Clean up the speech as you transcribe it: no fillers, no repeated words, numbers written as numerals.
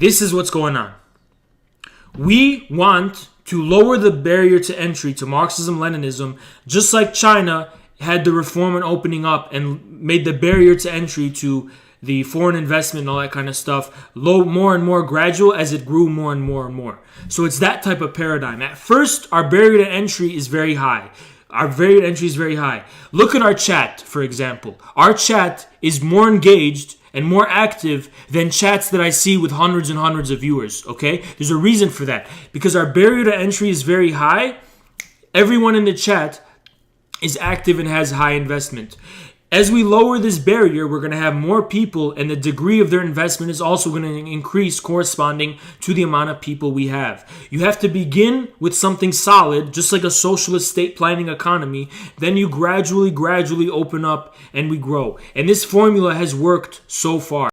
this is what's going on. We want to lower the barrier to entry to Marxism-Leninism, just like China had the reform and opening up and made the barrier to entry to the foreign investment and all that kind of stuff low, more and more gradual as it grew more and more and more. So it's that type of paradigm. At first, our barrier to entry is very high. Our barrier to entry is very high. Look at our chat, for example. Our chat is more engaged and more active than chats that I see with hundreds and hundreds of viewers, okay? There's a reason for that. Because our barrier to entry is very high, everyone in the chat is active and has high investment. As we lower this barrier, we're going to have more people, and the degree of their investment is also going to increase corresponding to the amount of people we have. You have to begin with something solid, just like a socialist state planning economy. Then you gradually open up and we grow. And this formula has worked so far.